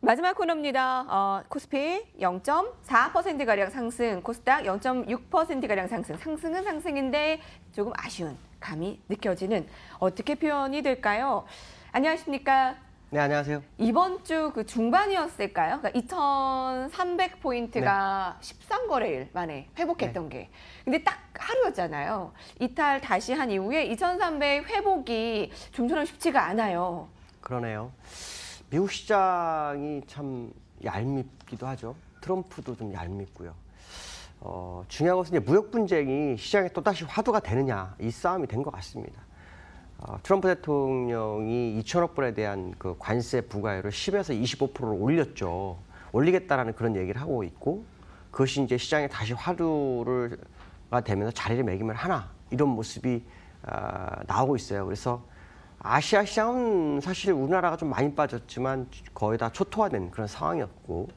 마지막 코너입니다. 코스피 0.4%가량 상승, 코스닥 0.6%가량 상승. 상승은 상승인데 조금 아쉬운 감이 느껴지는 어떻게 표현이 될까요? 안녕하십니까? 네, 안녕하세요. 이번 주 그 중반이었을까요? 그러니까 2,300포인트가 13거래일 만에 회복했던 게. 근데 딱 하루였잖아요. 이탈 다시 한 이후에 2,300 회복이 좀처럼 쉽지가 않아요. 그러네요. 미국 시장이 참 얄밉기도 하죠. 트럼프도 좀 얄밉고요. 중요한 것은 이제 무역 분쟁이 시장에 또다시 화두가 되느냐, 이 싸움이 된 것 같습니다. 트럼프 대통령이 2천억 불에 대한 그 관세 부과율을 10에서 25%로 올렸죠. 올리겠다라는 그런 얘기를 하고 있고, 그것이 이제 시장에 다시 화두가 되면서 자리를 매기면 하나, 이런 모습이 나오고 있어요. 그래서 아시아 시장은 사실 우리나라가 좀 많이 빠졌지만 거의 다 초토화된 그런 상황이었고,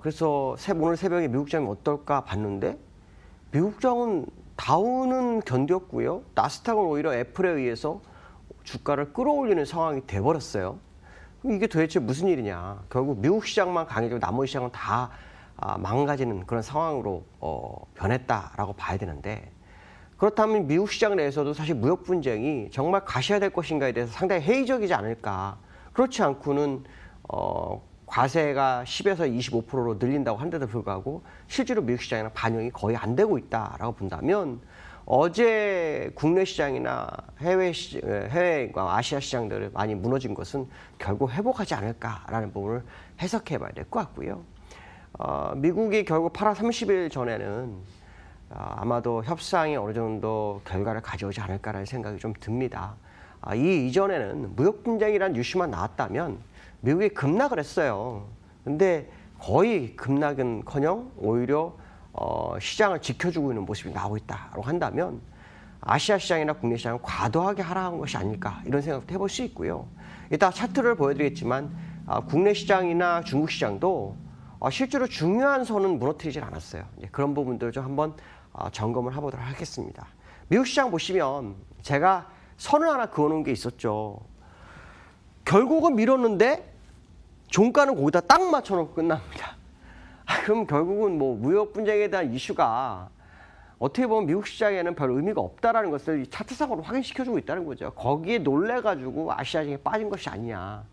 그래서 오늘 새벽에 미국 시장이 어떨까 봤는데, 미국 시장은 다우는 견뎠고요. 나스닥은 오히려 애플에 의해서 주가를 끌어올리는 상황이 돼버렸어요. 그럼 이게 도대체 무슨 일이냐. 결국 미국 시장만 강해지고 나머지 시장은 다 망가지는 그런 상황으로 변했다라고 봐야 되는데, 그렇다면 미국 시장 내에서도 사실 무역 분쟁이 정말 가셔야 될 것인가에 대해서 상당히 회의적이지 않을까. 그렇지 않고는 과세가 10에서 25%로 늘린다고 한데도 불구하고 실제로 미국 시장에는 반영이 거의 안 되고 있다라고 본다면, 어제 국내 시장이나 해외과 아시아 시장들을 많이 무너진 것은 결국 회복하지 않을까라는 부분을 해석해 봐야 될 것 같고요. 미국이 결국 8월 30일 전에는 아마도 협상이 어느 정도 결과를 가져오지 않을까라는 생각이 좀 듭니다. 이 이전에는 무역 분쟁이라는 뉴스만 나왔다면 미국이 급락을 했어요. 근데 거의 급락은커녕 오히려 시장을 지켜주고 있는 모습이 나오고 있다고 한다면, 아시아 시장이나 국내 시장은 과도하게 하락한 것이 아닐까, 이런 생각도 해볼 수 있고요. 이따 차트를 보여드리겠지만 국내 시장이나 중국 시장도 실제로 중요한 선은 무너뜨리질 않았어요. 그런 부분들을 좀 한번 점검을 해보도록 하겠습니다. 미국 시장 보시면 제가 선을 하나 그어놓은 게 있었죠. 결국은 밀었는데 종가는 거기다 딱 맞춰놓고 끝납니다. 그럼 결국은 뭐 무역 분쟁에 대한 이슈가 어떻게 보면 미국 시장에는 별 의미가 없다라는 것을 차트상으로 확인시켜주고 있다는 거죠. 거기에 놀래가지고 아시아 시장에 빠진 것이 아니냐.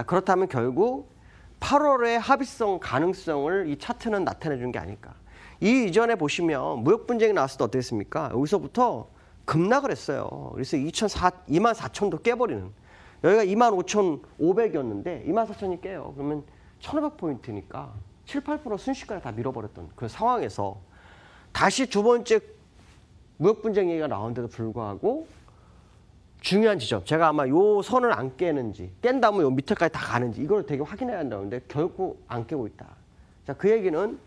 그렇다면 결국 8월의 합의성 가능성을 이 차트는 나타내주는 게 아닐까. 이 이전에 보시면 무역 분쟁이 나왔을 때 어땠습니까? 여기서부터 급락을 했어요. 그래서 24,000도 깨버리는. 여기가 25,500이었는데 24,000이 깨요. 그러면 1,500포인트니까 7, 8% 순식간에 다 밀어버렸던 그 상황에서 다시 두 번째 무역 분쟁 얘기가 나오는데도 불구하고 중요한 지점, 제가 아마 요 선을 안 깨는지, 깬 다음에 요 밑에까지 다 가는지 이걸 되게 확인해야 한다는데 결국 안 깨고 있다. 자, 그 얘기는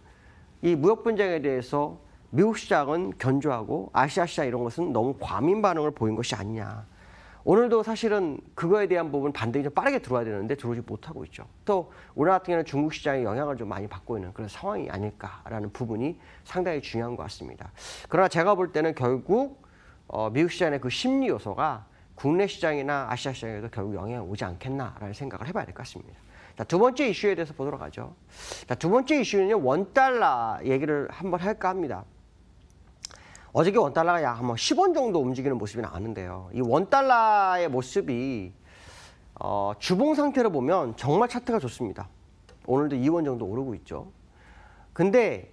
이 무역 분쟁에 대해서 미국 시장은 견조하고 아시아 시장 이런 것은 너무 과민 반응을 보인 것이 아니냐. 오늘도 사실은 그거에 대한 부분 반등이 좀 빠르게 들어와야 되는데 들어오지 못하고 있죠. 또 우리나라 같은 경우는 중국 시장의 영향을 좀 많이 받고 있는 그런 상황이 아닐까라는 부분이 상당히 중요한 것 같습니다. 그러나 제가 볼 때는 결국 미국 시장의 그 심리 요소가 국내 시장이나 아시아 시장에도 결국 영향이 오지 않겠나라는 생각을 해봐야 될 것 같습니다. 자, 두 번째 이슈에 대해서 보도록 하죠. 자, 두 번째 이슈는요, 원달러 얘기를 한번 할까 합니다. 어저께 원달러가 약 한 10원 정도 움직이는 모습이 나왔는데요. 이 원달러의 모습이 주봉 상태로 보면 정말 차트가 좋습니다. 오늘도 2원 정도 오르고 있죠. 근데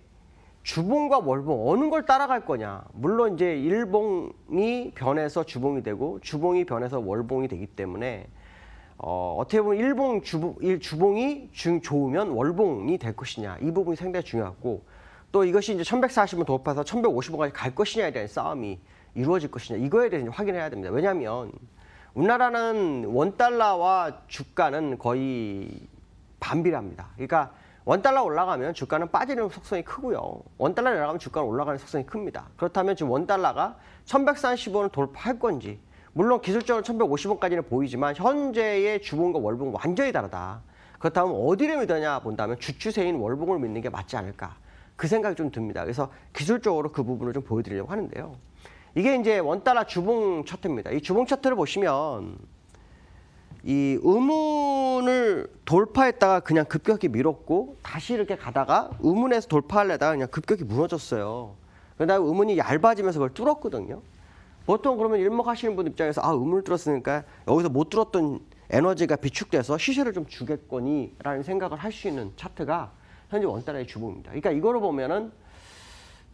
주봉과 월봉 어느 걸 따라갈 거냐. 물론 이제 일봉이 변해서 주봉이 되고 주봉이 변해서 월봉이 되기 때문에 어떻게 보면 주봉이 좋으면 월봉이 될 것이냐. 이 부분이 상당히 중요하고, 또 이것이 이제 1140원 돌파해서 1150원까지 갈 것이냐에 대한 싸움이 이루어질 것이냐. 이거에 대해서 확인해야 됩니다. 왜냐하면 우리나라는 원달러와 주가는 거의 반비례합니다. 그러니까 원달러 올라가면 주가는 빠지는 속성이 크고요. 원달러 내려가면 주가는 올라가는 속성이 큽니다. 그렇다면 지금 원달러가 1140원을 돌파할 건지, 물론 기술적으로 1150원까지는 보이지만 현재의 주봉과 월봉은 완전히 다르다. 그렇다면 어디를 믿느냐 본다면 주추세인 월봉을 믿는 게 맞지 않을까. 그 생각이 좀 듭니다. 그래서 기술적으로 그 부분을 좀 보여드리려고 하는데요. 이게 이제 원달러 주봉 차트입니다. 이 주봉 차트를 보시면 이 음운을 돌파했다가 그냥 급격히 밀었고 다시 이렇게 가다가 음운에서 돌파하려다가 그냥 급격히 무너졌어요. 그다음에 음운이 얇아지면서 그걸 뚫었거든요. 보통 그러면 일목하시는 분 입장에서 음운을 뚫었으니까 여기서 못 뚫었던 에너지가 비축돼서 시세를 좀 주겠거니라는 생각을 할 수 있는 차트가 현재 원달러의 주봉입니다. 그러니까 이거로 보면은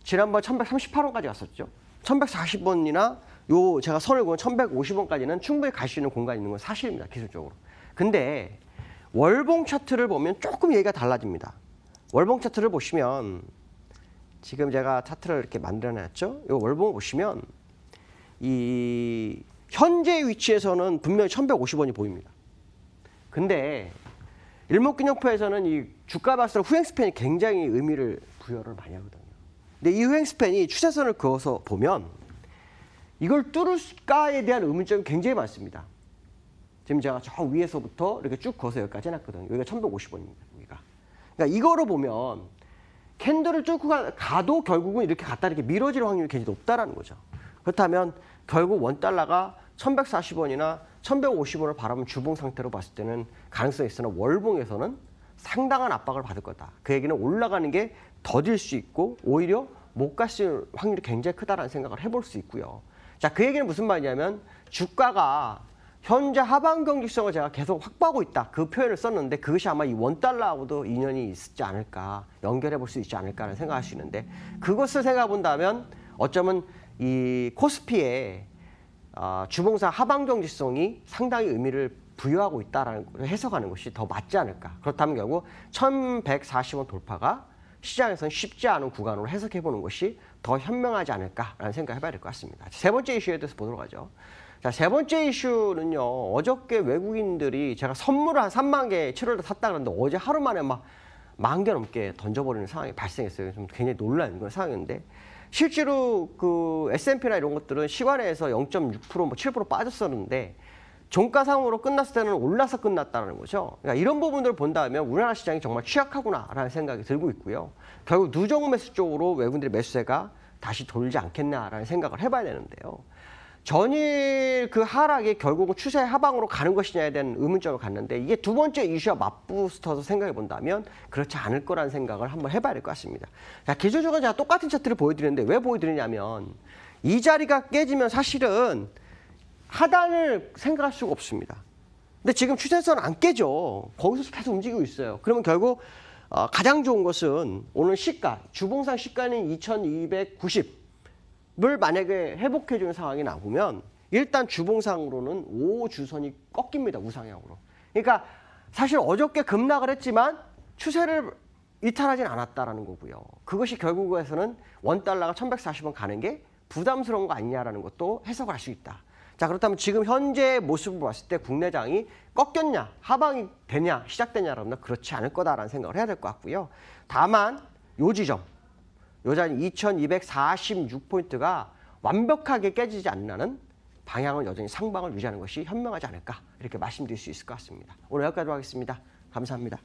지난번 1138원까지 갔었죠. 1140원이나 요 제가 선을 그은 1150원까지는 충분히 갈 수 있는 공간이 있는 건 사실입니다. 기술적으로. 근데 월봉 차트를 보면 조금 얘기가 달라집니다. 월봉 차트를 보시면 지금 제가 차트를 이렇게 만들어놨죠. 이 월봉을 보시면 이 현재 위치에서는 분명히 1150원이 보입니다. 근데 일목균형표에서는 이 주가 봤을 때 후행 스팬이 굉장히 의미를 부여를 많이 하거든요. 근데 이 후행 스팬이 추세선을 그어서 보면 이걸 뚫을까에 대한 의문점이 굉장히 많습니다. 지금 제가 저 위에서부터 이렇게 쭉 그어서 여기까지 해놨거든요. 여기가 1150원입니다. 여기가. 그러니까 이거로 보면 캔들을 뚫고 가도 결국은 이렇게 갔다 이렇게 미뤄질 확률이 굉장히 높다라는 거죠. 그렇다면 결국 원달러가 1140원이나 1150원을 바라본 주봉 상태로 봤을 때는 가능성이 있으나 월봉에서는 상당한 압박을 받을 거다. 그 얘기는 올라가는 게 더딜 수 있고 오히려 못 갔을 확률이 굉장히 크다라는 생각을 해볼 수 있고요. 자, 그 얘기는 무슨 말이냐면 주가가 현재 하방 경직성을 제가 계속 확보하고 있다. 그 표현을 썼는데 그것이 아마 이 원달러하고도 인연이 있지 않을까, 연결해 볼 수 있지 않을까라는 생각할 수 있는데 그것을 생각해 본다면 어쩌면 이 코스피의 주봉상 하방 경직성이 상당히 의미를 부여하고 있다라는 걸 해석하는 것이 더 맞지 않을까. 그렇다면 결국 1140원 돌파가 시장에서는 쉽지 않은 구간으로 해석해 보는 것이 더 현명하지 않을까라는 생각을 해봐야 될 것 같습니다. 세 번째 이슈에 대해서 보도록 하죠. 자, 세 번째 이슈는요. 어저께 외국인들이 제가 선물을 한 3만 개 7월에 샀다 그랬는데 어제 하루 만에 막 10,000개 넘게 던져버리는 상황이 발생했어요. 좀 굉장히 놀라운 그런 상황인데 실제로 그 S&P나 이런 것들은 시간에서 0.6% 뭐 7% 빠졌었는데 종가상으로 끝났을 때는 올라서 끝났다는 거죠. 그러니까 이런 부분들을 본다면 우리나라 시장이 정말 취약하구나라는 생각이 들고 있고요. 결국 누적 매수 쪽으로 외국인들의 매수세가 다시 돌지 않겠나라는 생각을 해봐야 되는데요. 전일 그 하락이 결국은 추세 하방으로 가는 것이냐에 대한 의문점을 갖는데 이게 두 번째 이슈와 맞붙어서 생각해 본다면 그렇지 않을 거라는 생각을 한번 해봐야 될 것 같습니다. 자, 기술적으로 제가 똑같은 차트를 보여드리는데 왜 보여드리냐면 이 자리가 깨지면 사실은 하단을 생각할 수가 없습니다. 근데 지금 추세선 안 깨져. 거기서 계속 움직이고 있어요. 그러면 결국 가장 좋은 것은 오늘 시가, 주봉상 시가는 2290을 만약에 회복해주는 상황이 나오면 일단 주봉상으로는 5주선이 꺾입니다. 우상향으로. 그러니까 사실 어저께 급락을 했지만 추세를 이탈하진 않았다라는 거고요. 그것이 결국에서는 원달러가 1140원 가는 게 부담스러운 거 아니냐라는 것도 해석을 할 수 있다. 자, 그렇다면 지금 현재 모습을 봤을 때 국내장이 꺾였냐, 하방이 되냐, 시작되냐라면 그렇지 않을 거다라는 생각을 해야 될 것 같고요. 다만 요 지점, 요 자리 2246포인트가 완벽하게 깨지지 않는 방향은 여전히 상방을 유지하는 것이 현명하지 않을까 이렇게 말씀드릴 수 있을 것 같습니다. 오늘 여기까지 하겠습니다. 감사합니다.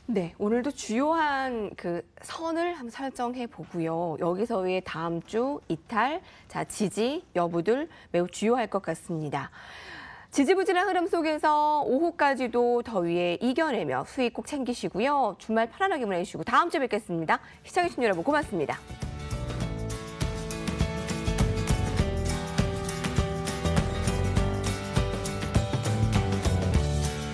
네, 오늘도 주요한 그 선을 한번 설정해 보고요. 여기서의 다음 주 이탈, 자, 지지 여부들 매우 주요할 것 같습니다. 지지부진한 흐름 속에서 오후까지도 더위에 이겨내며 수익 꼭 챙기시고요. 주말 편안하게 보내시고 다음 주에 뵙겠습니다. 시청해주신 여러분 고맙습니다.